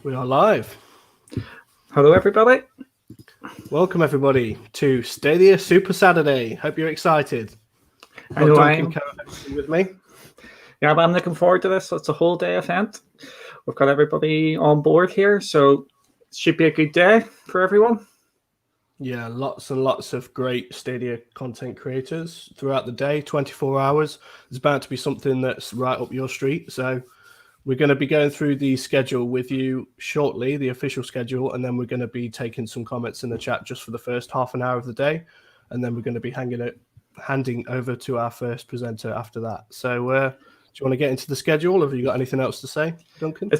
We are live. Hello, everybody. Welcome, everybody, to Stadia Super Saturday. Hope you're excited. I know I Duncan am. co-hosting with me. Yeah, but I'm looking forward to this. It's a whole day event. We've got everybody on board here, so it should be a good day for everyone. Yeah, lots and lots of great Stadia content creators throughout the day, 24 hours. There's bound to be something that's right up your street. So we're going to be going through the schedule with you shortly, the official schedule, and then we're going to be taking some comments in the chat just for the first half an hour of the day. And then we're going to be handing over to our first presenter after that. So do you want to get into the schedule? Have you got anything else to say, Duncan?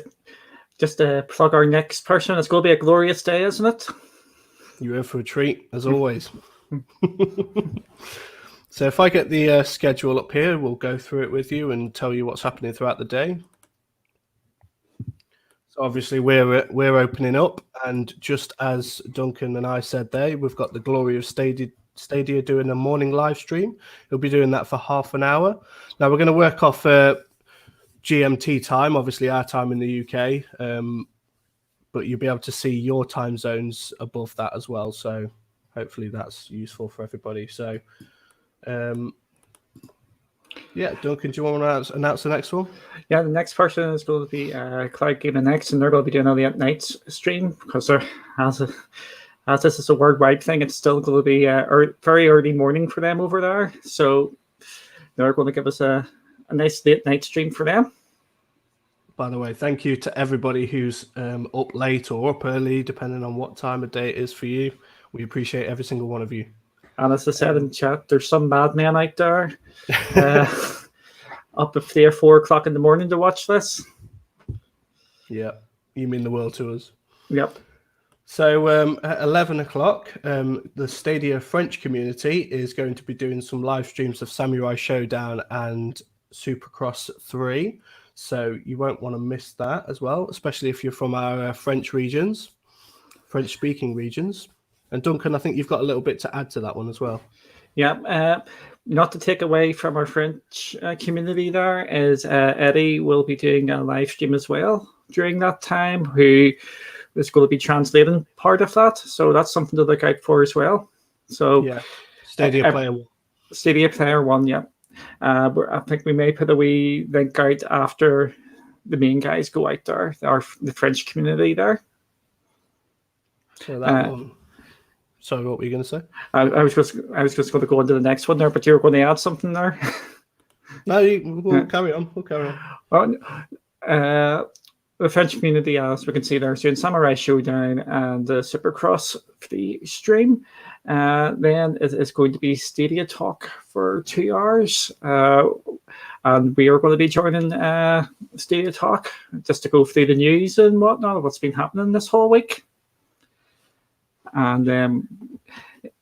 Just to plug our next person. It's going to be a glorious day, isn't it? You're in for a treat, as always. So if I get the schedule up here, we'll go through it with you and tell you what's happening throughout the day. So obviously we're opening up, and just as Duncan and I said there, we've got the glory of Stadia doing a morning live stream. He'll be doing that for half an hour. Now we're going to work off GMT time, obviously our time in the UK, but you'll be able to see your time zones above that as well. So hopefully that's useful for everybody. So yeah, Duncan, do you want to announce the next one? Yeah, the next person is going to be Cloud Gaming X, and they're going to be doing a late night stream because as this is a worldwide thing, it's still going to be very early morning for them over there. So they're going to give us a nice late night stream for them. By the way, thank you to everybody who's up late or up early, depending on what time of day it is for you. We appreciate every single one of you. And as I said in chat, there's some madmen out there up at 3 or 4 o'clock in the morning to watch this. Yeah, you mean the world to us. Yep. So at 11 o'clock, the Stadia French community is going to be doing some live streams of Samurai Showdown and Supercross 3. So you won't want to miss that as well, especially if you're from our French-speaking regions. And Duncan, I think you've got a little bit to add to that one as well. Yeah, not to take away from our French community there, is Eddie will be doing a live stream as well during that time, who is going to be translating part of that. So that's something to look out for as well. So yeah, Stadia Player 1. Stadia Player 1, yeah. I think we may put a wee link out after the main guys go out there, the French community there. So that one. Sorry, what were you going to say? I was just going to go into the next one there, but you were going to add something there. No, we'll carry on. We'll carry on. The French community, as we can see there, is doing Samurai Showdown and the Supercross free stream. Then it is going to be Stadia Talk for 2 hours. And we are going to be joining Stadia Talk just to go through the news and whatnot, what's been happening this whole week. And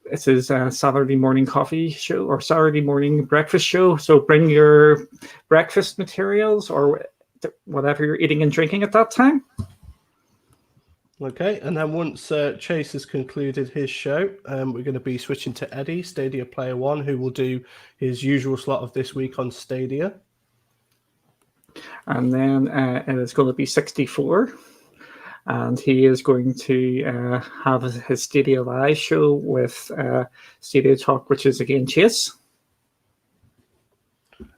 this is a Saturday morning coffee show or Saturday morning breakfast show. So bring your breakfast materials or whatever you're eating and drinking at that time. Okay, and then once Chase has concluded his show, we're going to be switching to Eddie, Stadia Player 1, who will do his usual slot of this week on Stadia. And then it is going to be 64. And he is going to have his Stadia Live show with Stadia Talk, which is again Chase.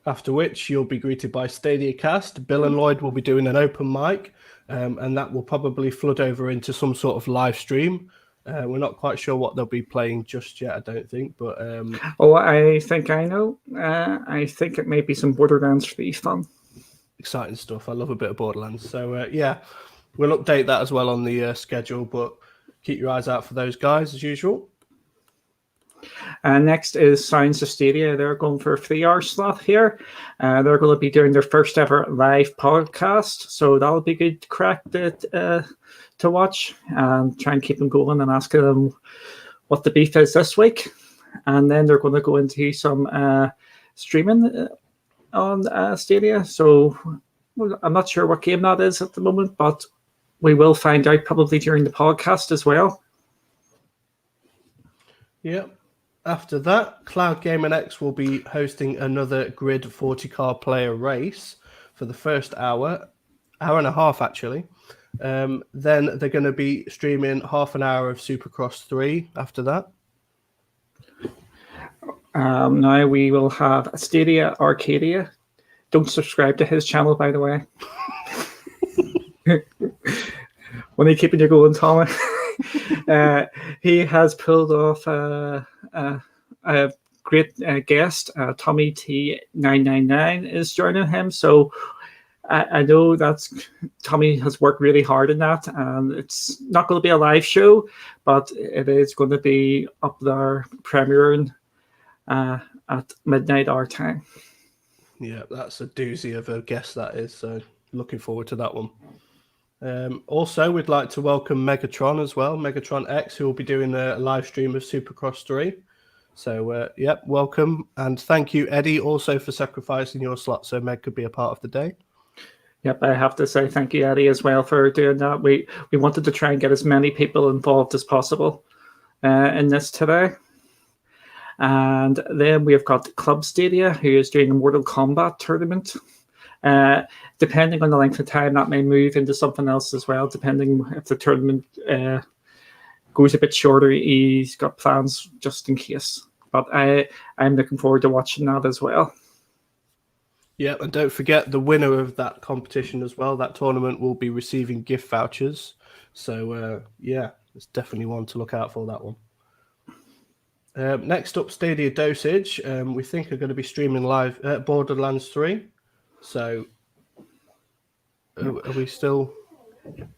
After which you'll be greeted by Stadia Cast. Bill and Lloyd will be doing an open mic, and that will probably flood over into some sort of live stream. We're not quite sure what they'll be playing just yet, I don't think. But I think I know. I think it may be some Borderlands 3 fun. Exciting stuff. I love a bit of Borderlands. So, yeah. We'll update that as well on the schedule, but keep your eyes out for those guys as usual. Next is Sounds of Stadia. They're going for a 3-hour slot here. They're going to be doing their first ever live podcast, so that'll be good crack to watch and try and keep them going and asking them what the beef is this week. And then they're going to go into some streaming on Stadia. So I'm not sure what game that is at the moment, but we will find out probably during the podcast as well. Yeah. After that, Cloud Gaming X will be hosting another Grid 40-car player race for the first hour and a half, actually. Then they're going to be streaming half an hour of Supercross 3 after that. Now we will have Stadia Arcadia. Don't subscribe to his channel, by the way. When are you keeping you going, Tommy? He has pulled off a great guest. Tommy T999 is joining him. So I know that Tommy has worked really hard in that, and it's not going to be a live show, but it is going to be up there premiering at midnight our time. Yeah, that's a doozy of a guest that is. So looking forward to that one. Also, we'd like to welcome Megatron as well, Megatron X, who will be doing a live stream of Supercross 3. So, welcome. And thank you, Eddie, also for sacrificing your slot so Meg could be a part of the day. Yep, I have to say thank you, Eddie, as well for doing that. We wanted to try and get as many people involved as possible in this today. And then we've got Club Stadia, who is doing a Mortal Kombat tournament. Depending on the length of time, that may move into something else as well, depending if the tournament goes a bit shorter. He's got plans just in case. But I'm looking forward to watching that as well. Yeah, and don't forget the winner of that competition as well. That tournament will be receiving gift vouchers. So, it's definitely one to look out for, that one. Next up, Stadia Dosage. We think are going to be streaming live Borderlands 3. So, are we still?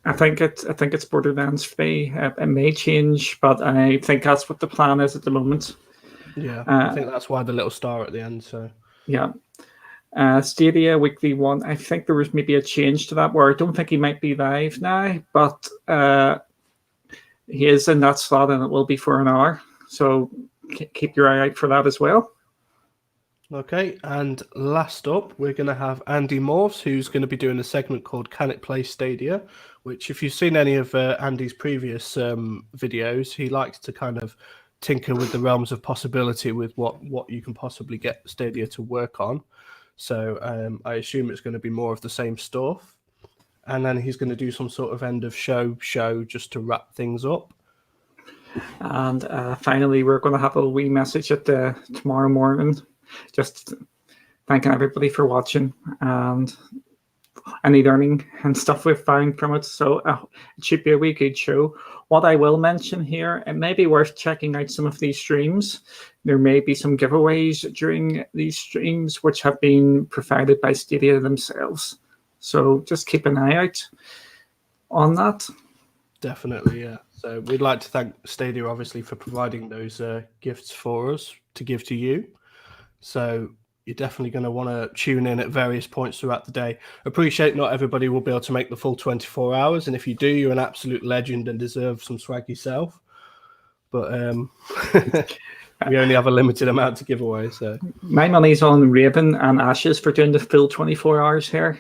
I think it's Borderlands 3. It may change, but I think that's what the plan is at the moment. Yeah, I think that's why the little star at the end. So yeah, Stadia Weekly 1. I think there was maybe a change to that where I don't think he might be live now, but he is in that slot and it will be for an hour. So keep your eye out for that as well. Okay, and last up, we're going to have Andy Morse, who's going to be doing a segment called Can It Play Stadia, which if you've seen any of Andy's previous videos, he likes to kind of tinker with the realms of possibility with what you can possibly get Stadia to work on. So I assume it's going to be more of the same stuff. And then he's going to do some sort of end of show just to wrap things up. And finally, we're going to have a wee message at tomorrow morning. Just thanking everybody for watching and any learning and stuff we've found from it. So it should be a wee good show. What I will mention here, it may be worth checking out some of these streams. There may be some giveaways during these streams which have been provided by Stadia themselves. So just keep an eye out on that. Definitely, yeah. So we'd like to thank Stadia, obviously, for providing those gifts for us to give to you. So you're definitely going to want to tune in at various points throughout the day. Appreciate not everybody will be able to make the full 24 hours. And if you do, you're an absolute legend and deserve some swag yourself. But we only have a limited amount to give away. So my money's on Raven and Ashes for doing the full 24 hours here.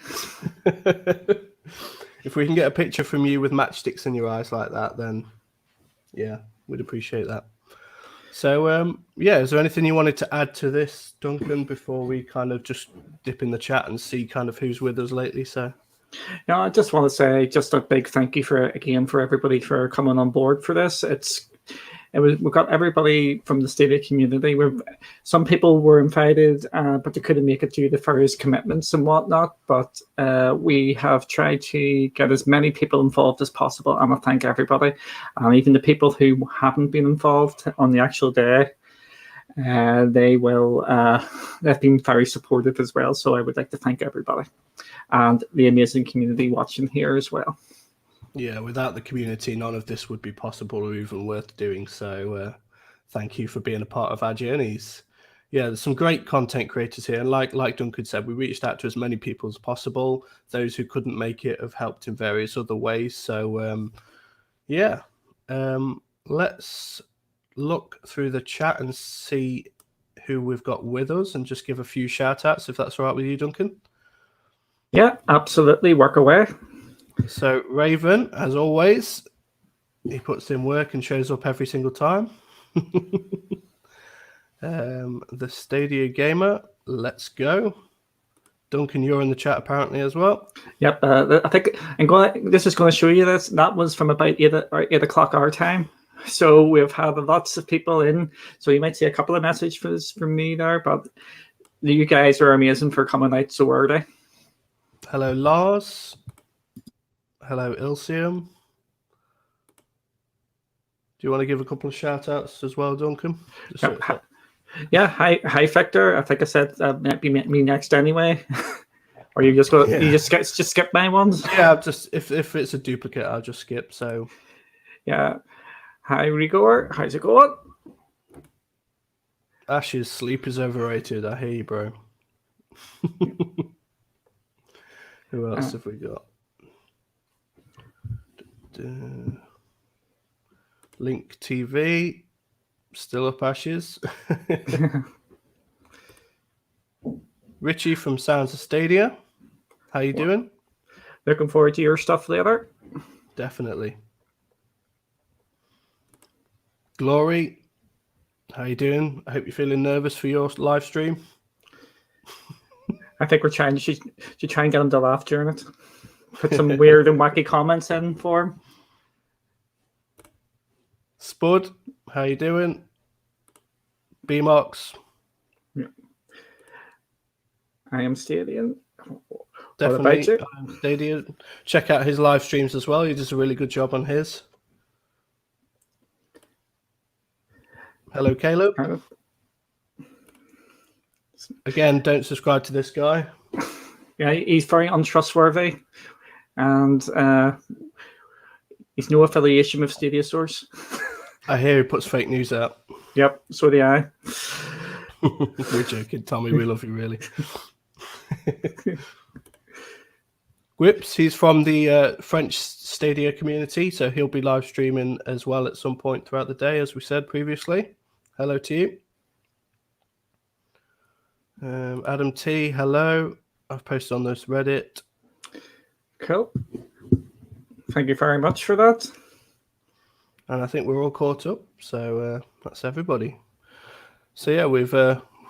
If we can get a picture from you with matchsticks in your eyes like that, then yeah, we'd appreciate that. So, is there anything you wanted to add to this, Duncan, before we kind of just dip in the chat and see kind of who's with us lately? So, no, I just want to say just a big thank you for everybody for coming on board for this. We've got everybody from the Stadia community. Some people were invited, but they couldn't make it due to various commitments and whatnot. But we have tried to get as many people involved as possible, and I thank everybody, even the people who haven't been involved on the actual day. They've been very supportive as well. So I would like to thank everybody and the amazing community watching here as well. Yeah, without the community, none of this would be possible or even worth doing. So thank you for being a part of our journeys. Yeah, there's some great content creators here. And like Duncan said, we reached out to as many people as possible. Those who couldn't make it have helped in various other ways. So, let's look through the chat and see who we've got with us and just give a few shout outs, if that's all right with you, Duncan. Yeah, absolutely. Work away. So Raven, as always, he puts in work and shows up every single time. The Stadia Gamer, let's go. Duncan, you're in the chat apparently as well. Yep. I think this is going to show you this. That was from about 8 o'clock our time. So we've had lots of people in. So you might see a couple of messages from me there, but you guys are amazing for coming out so early. Hello, Lars. Hello, Ilsium. Do you want to give a couple of shout outs as well, Duncan? Yeah, hi Victor. I think I said that might be me next anyway. Or you just you just skip my ones? Yeah, just if it's a duplicate, I'll just skip. So yeah. Hi Rigor, how's it going? Ash's sleep is overrated. I hear you, bro. Who else have we got? Link TV, still up Ashes. Richie from Sounds of Stadia, how you doing? Looking forward to your stuff later. Definitely. Glory, how you doing? I hope you're feeling nervous for your live stream. I think we're trying to try and get him to laugh during it. Put some weird and wacky comments in for him. Spud, how you doing? BMox. Yeah. I am Stadia. Definitely. Stadia. Check out his live streams as well. He does a really good job on his. Hello, Caleb. Hello. Again, don't subscribe to this guy. Yeah, he's very untrustworthy, and he's no affiliation with Stadia Source. I hear he puts fake news out. Yep, so do I. We're joking, Tommy. We love you, really. Whips, he's from the French Stadia community, so he'll be live streaming as well at some point throughout the day, as we said previously. Hello to you. Adam T, hello. I've posted on this Reddit. Cool. Thank you very much for that. And I think we're all caught up, so that's everybody. So yeah, we've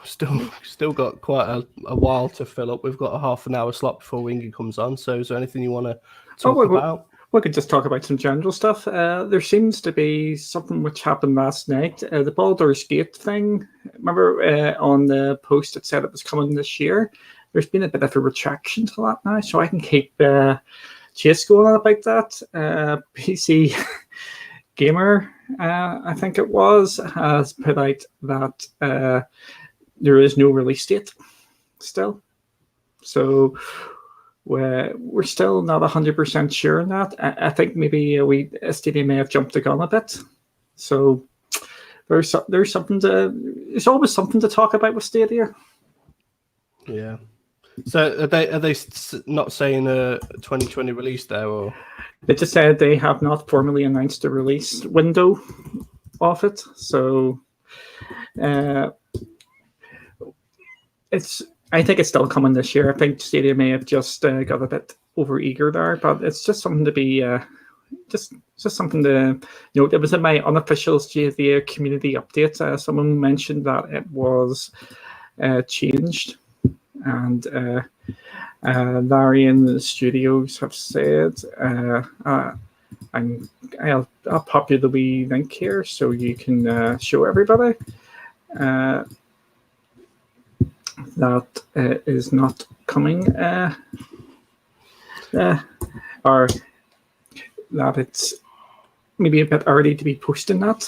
still got quite a while to fill up. We've got a half an hour slot before Wingy comes on. So is there anything you want to talk about? We could just talk about some general stuff. There seems to be something which happened last night. The Baldur's Gate thing. Remember on the post it said it was coming this year. There's been a bit of a retraction to that now, so I can keep chase going on about that. PC Gamer, I think it was, has put out that there is no release date still. So we're still not 100% sure on that. I think maybe Stadia may have jumped the gun a bit. So there's always something to talk about with Stadia. Yeah. So are they not saying a 2020 release there, or they just said they have not formally announced a release window of it? So I think it's still coming this year. I think Stadia may have just got a bit over eager there, but it's just something to be just something to note. It was in my unofficial Stadia community update. Someone mentioned that it was changed. And Larry in the studios have said, I'll pop you the wee link here so you can show everybody that is not coming, or that it's maybe a bit early to be posting that.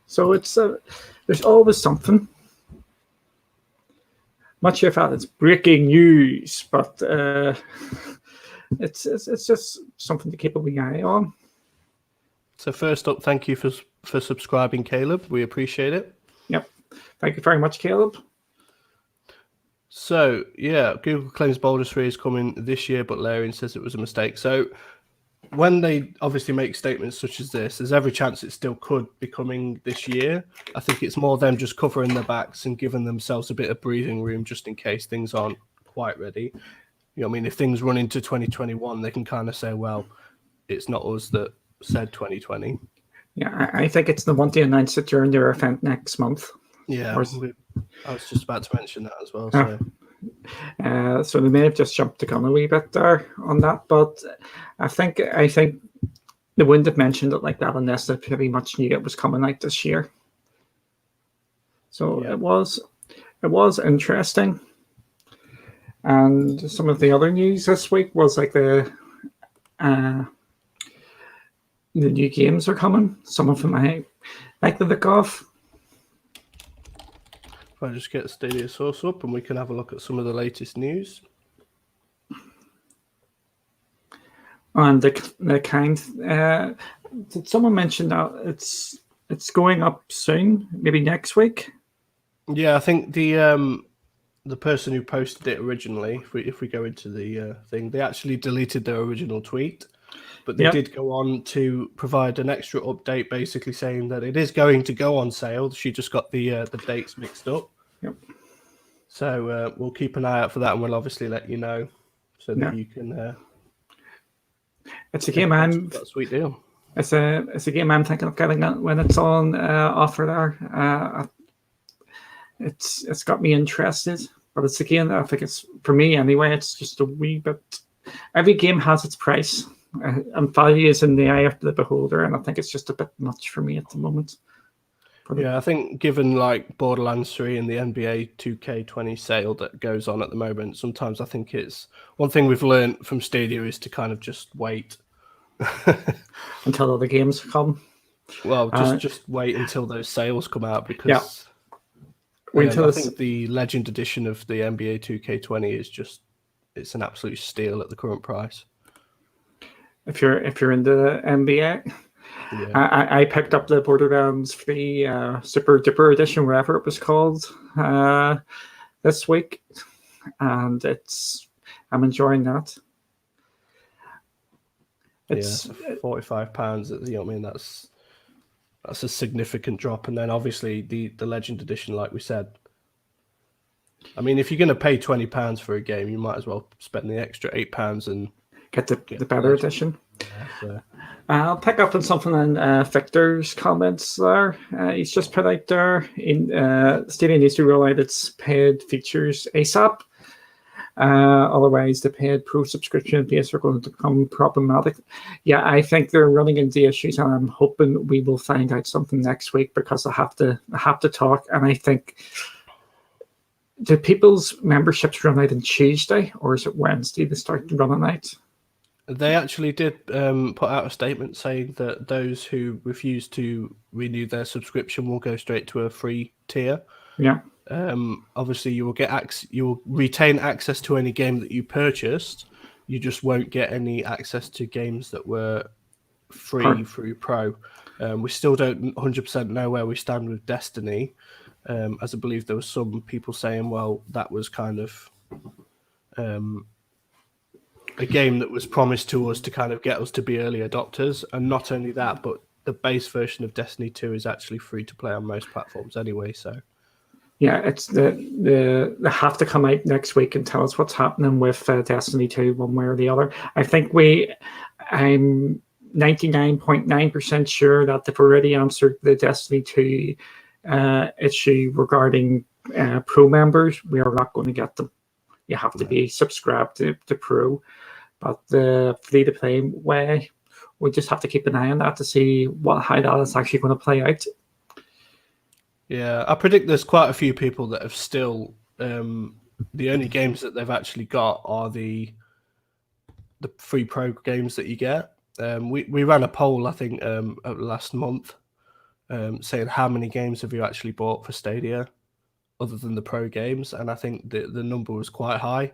So it's there's always something. Not sure if that's breaking news, but it's just something to keep a wee eye on. So first up, thank you for subscribing, Caleb. We appreciate it. Yep. Thank you very much, Caleb. So yeah, Google claims Baldur's 3 is coming this year, but Larian says it was a mistake. So when they obviously make statements such as this, there's every chance it still could be coming this year. I think it's more them just covering their backs and giving themselves a bit of breathing room just in case things aren't quite ready. You know what I mean? If things run into 2021, they can kind of say, well, it's not us that said 2020. Yeah, I think it's the one to announce it during their event next month. Yeah, I was just about to mention that as well. So So they may have just jumped the gun a wee bit there on that, but I think they wouldn't have mentioned it like that unless they pretty much knew it was coming out this year. So Yeah. it was interesting. And some of the other news this week was like the new games are coming. Some of them I like the look of. If I just get Stadia Source up and we can have a look at some of the latest news. And the kind, did someone mention that it's going up soon? Maybe next week. Yeah, I think the person who posted it originally, if we go into the thing, they actually deleted their original tweet, but they did go on to provide an extra update, basically saying that it is going to go on sale. She just got the dates mixed up. Yep. So we'll keep an eye out for that, and we'll obviously let you know so that you can. It's a game I'm. Got a sweet deal. It's a game I'm thinking of getting when it's on offer there. It's got me interested, but it's a game that I think it's, for me anyway, it's just a wee bit. Every game has its price, and value is in the eye of the beholder, and I think it's just a bit much for me at the moment. Yeah, I think given like Borderlands 3 and the NBA 2K20 sale that goes on at the moment, sometimes I think it's one thing we've learned from Stadia is to kind of just wait until other games come. Well, just wait until those sales come out, because I think the Legend Edition of the NBA 2K20 is it's an absolute steal at the current price. If you're into NBA. Yeah. I picked up the Borderlands 3 Super Duper Edition, whatever it was called, this week, and I'm enjoying that. It's £45. You know what I mean? That's a significant drop, and then obviously the Legend Edition, like we said. I mean, if you're going to pay £20 for a game, you might as well spend the extra £8 and get the better edition. Yeah, so. I'll pick up on something in Victor's comments there. He's just put out there in Stadia needs to roll out its paid features ASAP. Otherwise, the paid pro subscription base are going to become problematic. Yeah, I think they're running into issues, and I'm hoping we will find out something next week, because I have to talk. And I think, do people's memberships run out on Tuesday, or is it Wednesday they start running out? They actually did put out a statement saying that those who refuse to renew their subscription will go straight to a free tier. Yeah. Obviously, you will retain access to any game that you purchased. You just won't get any access to games that were free through Pro. We still don't 100% know where we stand with Destiny, as I believe there were some people saying, well, that was kind of a game that was promised to us to kind of get us to be early adopters. And not only that, but the base version of Destiny 2 is actually free to play on most platforms anyway. So yeah, it's they have to come out next week and tell us what's happening with Destiny 2 one way or the other. I think I'm 99.9% sure that they've already answered the Destiny 2 issue regarding Pro members. We are not going to get them. You have to be subscribed to Pro. But the free-to-play way, we just have to keep an eye on that to see how that is actually going to play out. Yeah, I predict there's quite a few people that have still the only games that they've actually got are the free Pro games that you get. We ran a poll, I think, last month, saying how many games have you actually bought for Stadia other than the Pro games, and I think the number was quite high.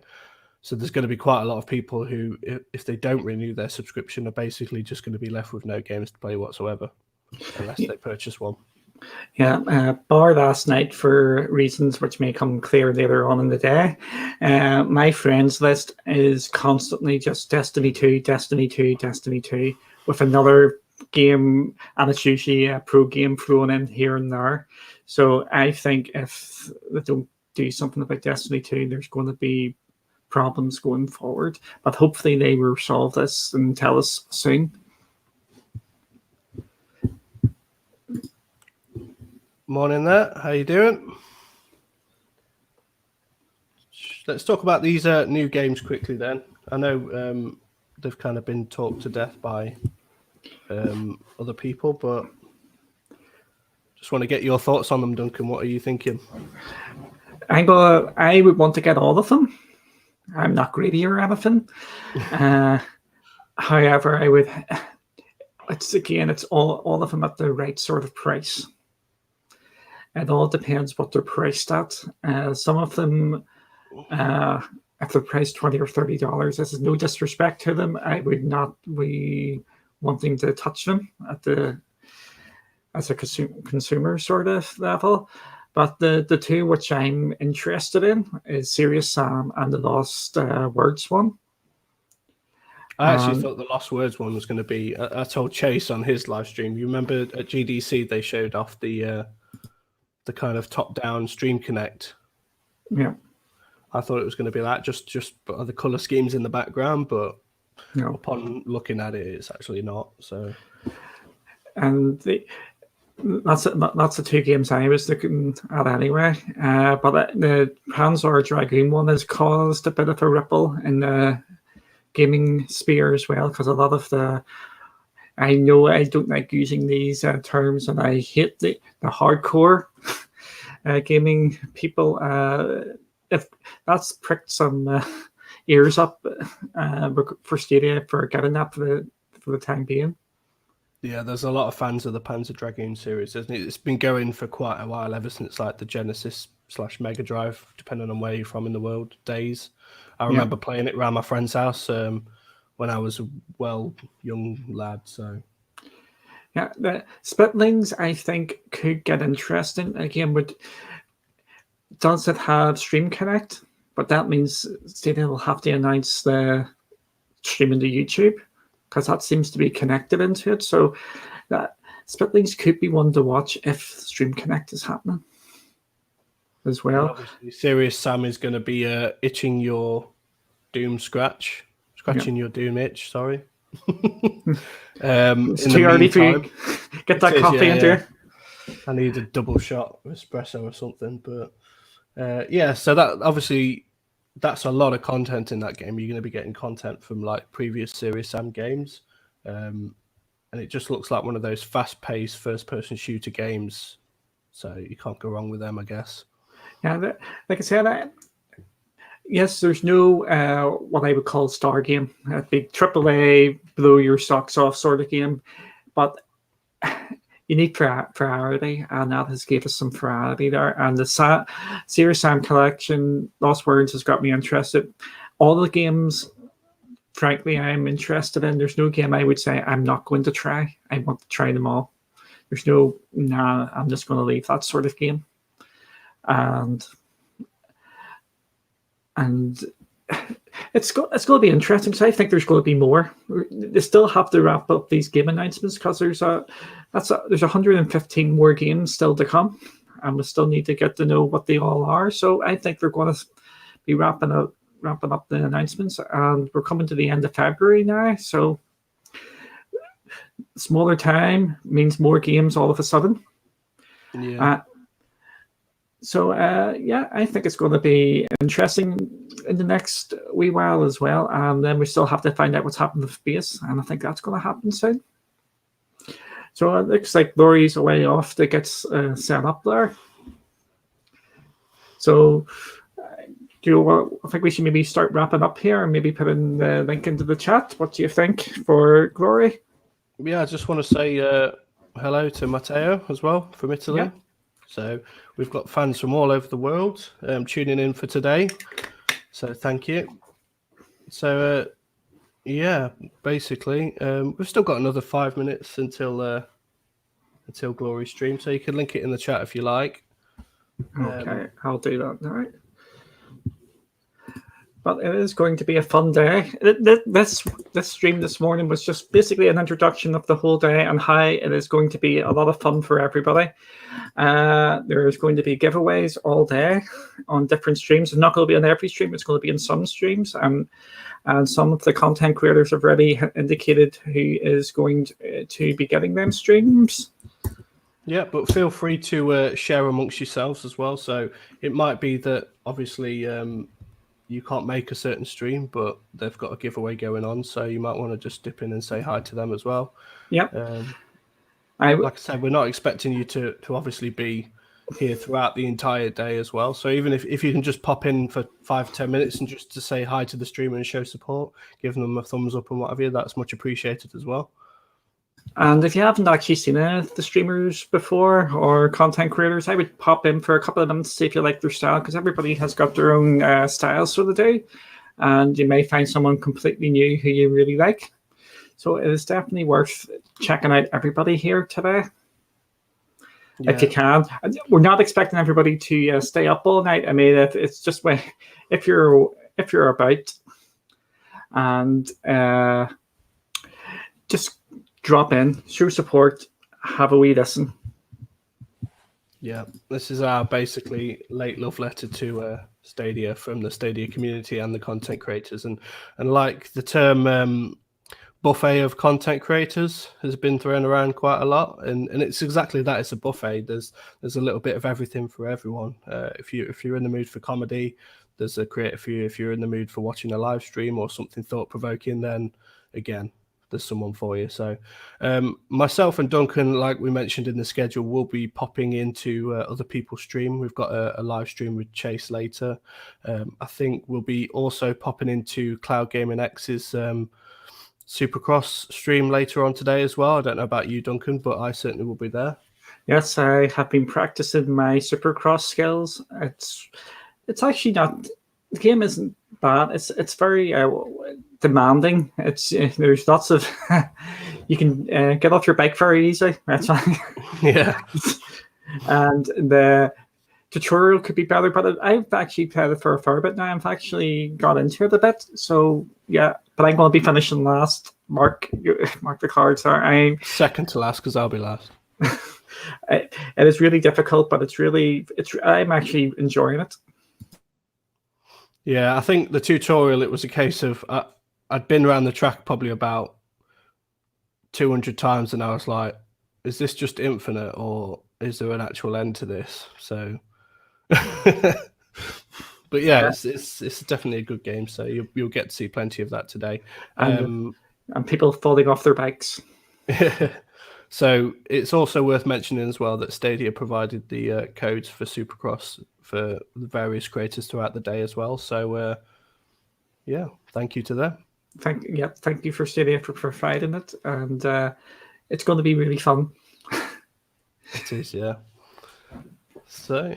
So there's going to be quite a lot of people who, if they don't renew their subscription, are basically just going to be left with no games to play whatsoever, unless they purchase one. Yeah, bar last night for reasons which may come clear later on in the day. My friends list is constantly just Destiny 2, Destiny 2, Destiny 2, with another game, and it's usually a Pro game thrown in here and there. So I think if they don't do something about Destiny 2, there's going to be problems going forward. But hopefully they will resolve this and tell us soon. Morning there. How you doing? let's talk about these new games quickly then. I know they've kind of been talked to death by other people, but just want to get your thoughts on them, Duncan. What are you thinking? I would want to get all of them. I'm not greedy or anything. However, I would. It's all of them at the right sort of price. It all depends what they're priced at. Some of them, if they're priced $20 or $30, this is no disrespect to them. I would not be wanting to touch them as a consumer sort of level. But the two which I'm interested in is Serious Sam and the Lost Words one. I actually thought the Lost Words one was going to be. I told Chase on his live stream. You remember at GDC they showed off the kind of top-down Stream Connect. Yeah, I thought it was going to be that, just the color schemes in the background, but upon looking at it, it's actually not. So, and that's the two games I was looking at anyway. But the Panzer Dragoon one has caused a bit of a ripple in the gaming sphere as well, because a lot of I know I don't like using these terms, and I hate the hardcore gaming people. If that's pricked some ears up for Stadia for getting that for the time being. Yeah, there's a lot of fans of the Panzer Dragoon series, isn't it? It's been going for quite a while, ever since like the Genesis / Mega Drive, depending on where you're from in the world, days. I remember playing it around my friend's house when I was a young lad. So yeah, the Splitlings I think could get interesting. Again, does it have Stream Connect? But that means Stadia will have to announce the streaming to YouTube, because that seems to be connected into it. So that Splitlings could be one to watch if Stream Connect is happening as well. And obviously, Serious Sam is going to be itching your Doom scratching your Doom itch. Sorry. It's too early for you. Get that coffee into you. I need a double shot of espresso or something, but so that obviously that's a lot of content in that game. You're going to be getting content from like previous Serious Sam games, and it just looks like one of those fast-paced first-person shooter games. So you can't go wrong with them, I guess. Yeah, like I said, yes, there's no what I would call star game, a big AAA blow your socks off sort of game, but you need variety, and that has gave us some variety there. And the Serious Sam collection, Lost Words, has got me interested. All the games, frankly, I'm interested in. There's no game I would say I'm not going to try. I want to try them all. There's no, I'm just going to leave that sort of game. And it's going to be interesting, because I think there's going to be more. They still have to wrap up these game announcements, because there's 115 more games still to come, and we still need to get to know what they all are. So I think they're going to be wrapping up the announcements, and we're coming to the end of February now. So smaller time means more games all of a sudden. Yeah. I think it's going to be interesting in the next wee while as well. And then we still have to find out what's happened with base, and I think that's going to happen soon. So it looks like Laurie's away off to get set up there. So I think we should maybe start wrapping up here, and maybe put in the link into the chat. What do you think for Glory? Yeah, I just want to say hello to Matteo as well from Italy. Yeah. So we've got fans from all over the world tuning in for today. So thank you. So basically we've still got another 5 minutes until Glory stream. So you can link it in the chat if you like. Okay, I'll do that. All right. But it is going to be a fun day. This stream this morning was just basically an introduction of the whole day and how it is going to be a lot of fun for everybody. There is going to be giveaways all day on different streams. It's not going to be on every stream. It's going to be in some streams. And some of the content creators have already indicated who is going to be getting them streams. Yeah, but feel free to share amongst yourselves as well. So it might be that obviously you can't make a certain stream, but they've got a giveaway going on, so you might want to just dip in and say hi to them as well. Yeah. Like I said, we're not expecting you to obviously be here throughout the entire day as well. So even if you can just pop in for 5-10 minutes and just to say hi to the streamer and show support, give them a thumbs up and whatever, that's much appreciated as well. And if you haven't actually seen any of the streamers before or content creators, I would pop in for a couple of minutes to see if you like their style, because everybody has got their own styles for the day, and you may find someone completely new who you really like. So it is definitely worth checking out everybody here today. Yeah. If you can. We're not expecting everybody to stay up all night. I mean, it's just if you're about, and just drop in, show support, have a wee listen. Yeah, this is our basically late love letter to Stadia from the Stadia community and the content creators, and like the term buffet of content creators has been thrown around quite a lot, and it's exactly that. It's a buffet. There's a little bit of everything for everyone. If you're in the mood for comedy, there's a creator for you. If you're in the mood for watching a live stream or something thought-provoking, then again, there's someone for you. So myself and Duncan, like we mentioned in the schedule, will be popping into other people's stream. We've got a live stream with Chase later. I think we'll be also popping into Cloud Gaming X's Supercross stream later on today as well. I don't know about you, Duncan, but I certainly will be there. Yes, I have been practicing my Supercross skills. It's actually not, the game isn't bad. It's very demanding. It's there's lots of you can get off your bike very easily. That's fine. Yeah. And the tutorial could be better, but I've actually played it for a fair bit now. I've actually got into it a bit. So yeah, but I'm going to be finishing last. Mark the cards. I'm second to last because I'll be last. It is really difficult, but I'm actually enjoying it. Yeah, I think the tutorial, it was a case of I'd been around the track probably about 200 times, and I was like, is this just infinite or is there an actual end to this? So but yeah, it's definitely a good game, so you'll get to see plenty of that today. And people falling off their bikes. So it's also worth mentioning as well that Stadia provided the codes for Supercross for the various creators throughout the day as well. So yeah, thank you to them. Thank you for Stadia for providing it, and it's going to be really fun. It is, yeah. So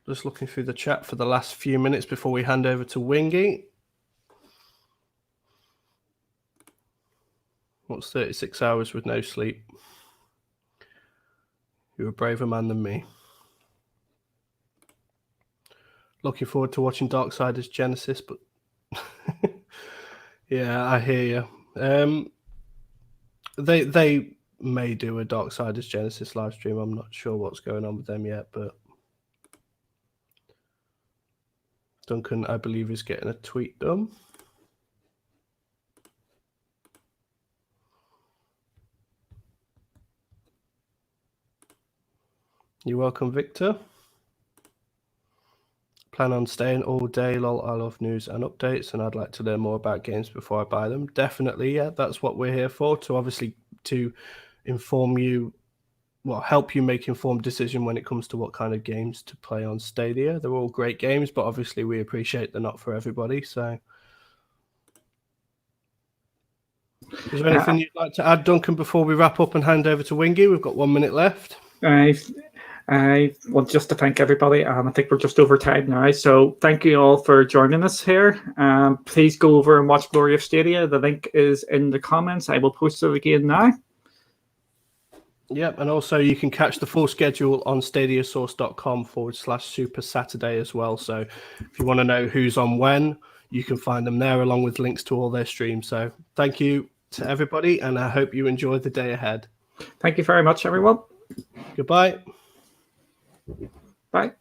just looking through the chat for the last few minutes before we hand over to Wingy. What's 36 hours with no sleep? You're a braver man than me. Looking forward to watching Darksiders Genesis, but yeah, I hear you. They may do a Darksiders Genesis live stream. I'm not sure what's going on with them yet, but Duncan, I believe, is getting a tweet done. You're welcome, Victor. Plan on staying all day, lol. I love news and updates, and I'd like to learn more about games before I buy them. Definitely, yeah, that's what we're here for, to inform you, well, help you make informed decision when it comes to what kind of games to play on Stadia. They're all great games, but obviously we appreciate they're not for everybody. So is there anything you'd like to add, Duncan, before we wrap up and hand over to Wingy? We've got 1 minute left. I want just to thank everybody, and I think we're just over time now. So thank you all for joining us here. Please go over and watch Glory of Stadia. The link is in the comments. I will post it again now. Yep, and also you can catch the full schedule on stadiasource.com/Super Saturday as well. So if you want to know who's on when, you can find them there along with links to all their streams. So thank you to everybody, and I hope you enjoy the day ahead. Thank you very much, everyone. Goodbye. Bye.